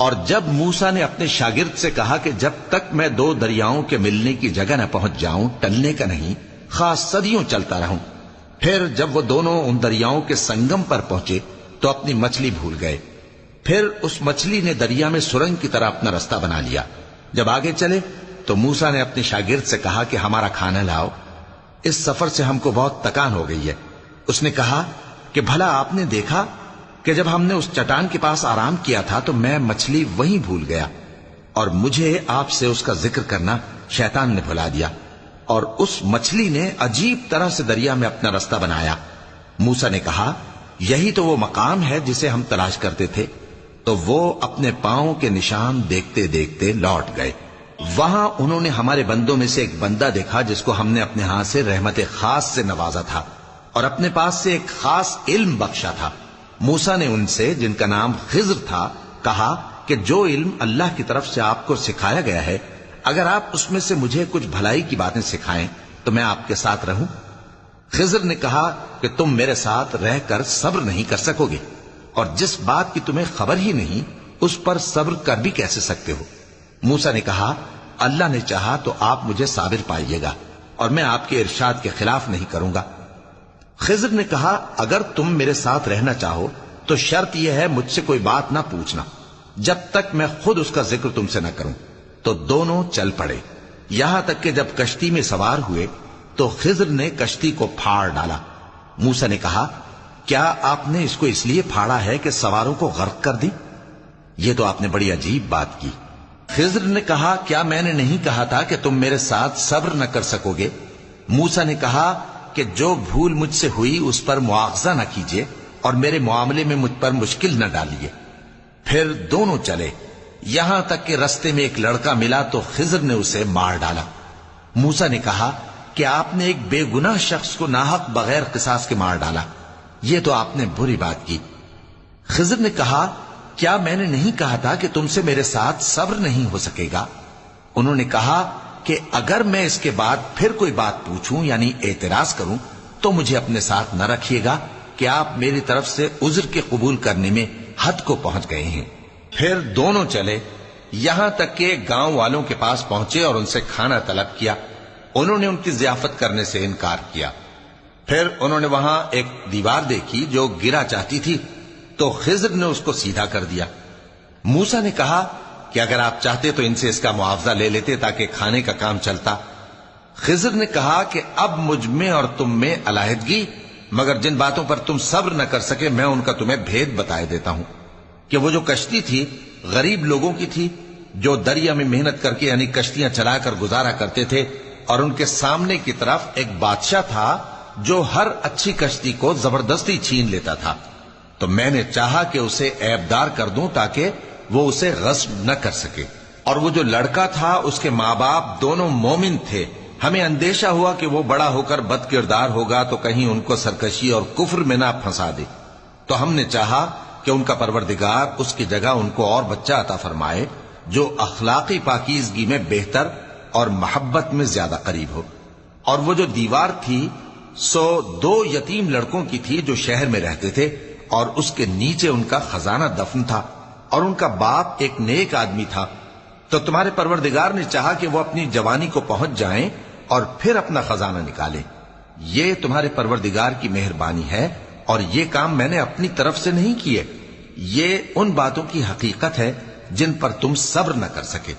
اور جب موسیٰ نے اپنے شاگرد سے کہا کہ جب تک میں دو دریاؤں کے ملنے کی جگہ نہ پہنچ جاؤں ٹلنے کا نہیں، خاص صدیوں چلتا رہوں. پھر جب وہ دونوں ان دریاؤں کے سنگم پر پہنچے تو اپنی مچھلی بھول گئے. پھر اس مچھلی نے دریا میں سرنگ کی طرح اپنا رستہ بنا لیا. جب آگے چلے تو موسیٰ نے اپنے شاگرد سے کہا کہ ہمارا کھانا لاؤ، اس سفر سے ہم کو بہت تکان ہو گئی ہے. اس نے کہا کہ بھلا آپ نے دیکھا کہ جب ہم نے اس چٹان کے پاس آرام کیا تھا تو میں مچھلی وہیں بھول گیا، اور مجھے آپ سے اس کا ذکر کرنا شیطان نے بھلا دیا، اور اس مچھلی نے عجیب طرح سے دریا میں اپنا رستہ بنایا. موسیٰ نے کہا یہی تو وہ مقام ہے جسے ہم تلاش کرتے تھے. تو وہ اپنے پاؤں کے نشان دیکھتے دیکھتے لوٹ گئے. وہاں انہوں نے ہمارے بندوں میں سے ایک بندہ دیکھا جس کو ہم نے اپنے ہاں سے رحمت خاص سے نوازا تھا اور اپنے پاس سے ایک خاص علم بخشا تھا. موسیٰ نے ان سے جن کا نام خضر تھا کہا کہ جو علم اللہ کی طرف سے آپ کو سکھایا گیا ہے اگر آپ اس میں سے مجھے کچھ بھلائی کی باتیں سکھائیں تو میں آپ کے ساتھ رہوں. خضر نے کہا کہ تم میرے ساتھ رہ کر صبر نہیں کر سکو گے، اور جس بات کی تمہیں خبر ہی نہیں اس پر صبر کر بھی کیسے سکتے ہو. موسیٰ نے کہا اللہ نے چاہا تو آپ مجھے صابر پائیے گا اور میں آپ کے ارشاد کے خلاف نہیں کروں گا. خضر نے کہا اگر تم میرے ساتھ رہنا چاہو تو شرط یہ ہے مجھ سے کوئی بات نہ پوچھنا جب تک میں خود اس کا ذکر تم سے نہ کروں. تو دونوں چل پڑے، یہاں تک کہ جب کشتی میں سوار ہوئے تو خضر نے کشتی کو پھاڑ ڈالا. موسیٰ نے کہا کیا آپ نے اس کو اس لیے پھاڑا ہے کہ سواروں کو غرق کر دی؟ یہ تو آپ نے بڑی عجیب بات کی. خضر نے کہا کیا میں نے نہیں کہا تھا کہ تم میرے ساتھ صبر نہ کر سکو گے؟ موسیٰ نے کہا کہ جو بھول مجھ سے ہوئی اس پر مواخذہ نہ کیجیے اور میرے معاملے میں مجھ پر مشکل نہ ڈالیے. پھر دونوں چلے، یہاں تک کہ رستے میں ایک لڑکا ملا تو خضر نے اسے مار ڈالا. موسیٰ نے کہا کہ آپ نے ایک بے گناہ شخص کو ناحق بغیر قصاص کے مار ڈالا، یہ تو آپ نے بری بات کی. خضر نے کہا کیا میں نے نہیں کہا تھا کہ تم سے میرے ساتھ صبر نہیں ہو سکے گا؟ انہوں نے کہا کہ اگر میں اس کے بعد پھر کوئی بات پوچھوں یعنی اعتراض کروں تو مجھے اپنے ساتھ نہ رکھیے گا کہ آپ میری طرف سے عذر کے قبول کرنے میں حد کو پہنچ گئے ہیں. پھر دونوں چلے، یہاں تک کہ گاؤں والوں کے پاس پہنچے اور ان سے کھانا طلب کیا. انہوں نے ان کی ضیافت کرنے سے انکار کیا. پھر انہوں نے وہاں ایک دیوار دیکھی جو گرا چاہتی تھی تو خضر نے اس کو سیدھا کر دیا. موسیٰ نے کہا کہ اگر آپ چاہتے تو ان سے اس کا معاوضہ لے لیتے تاکہ کھانے کا کام چلتا. خضر نے کہا کہ اب مجھ میں اور تم میں علیحدگی، مگر جن باتوں پر تم صبر نہ کر سکے میں ان کا تمہیں بھید بتائے دیتا ہوں کہ وہ جو کشتی تھی غریب لوگوں کی تھی جو دریا میں محنت کر کے یعنی کشتیاں چلا کر گزارا کرتے تھے، اور ان کے سامنے کی طرف ایک بادشاہ تھا جو ہر اچھی کشتی کو زبردستی چھین لیتا تھا. تو میں نے چاہا کہ اسے عیبدار کر دوں تاکہ وہ اسے غصب نہ کر سکے. اور وہ جو لڑکا تھا اس کے ماں باپ دونوں مومن تھے. ہمیں اندیشہ ہوا کہ وہ بڑا ہو کر بد کردار ہوگا تو کہیں ان کو سرکشی اور کفر میں نہ پھنسا دے. تو ہم نے چاہا کہ ان کا پروردگار اس کی جگہ ان کو اور بچہ عطا فرمائے جو اخلاقی پاکیزگی میں بہتر اور محبت میں زیادہ قریب ہو. اور وہ جو دیوار تھی سو 2 یتیم لڑکوں کی تھی جو شہر میں رہتے تھے، اور اس کے نیچے ان کا خزانہ دفن تھا، اور ان کا باپ ایک نیک آدمی تھا. تو تمہارے پروردگار نے چاہا کہ وہ اپنی جوانی کو پہنچ جائیں اور پھر اپنا خزانہ نکالیں. یہ تمہارے پروردگار کی مہربانی ہے اور یہ کام میں نے اپنی طرف سے نہیں کیے. یہ ان باتوں کی حقیقت ہے جن پر تم صبر نہ کر سکے.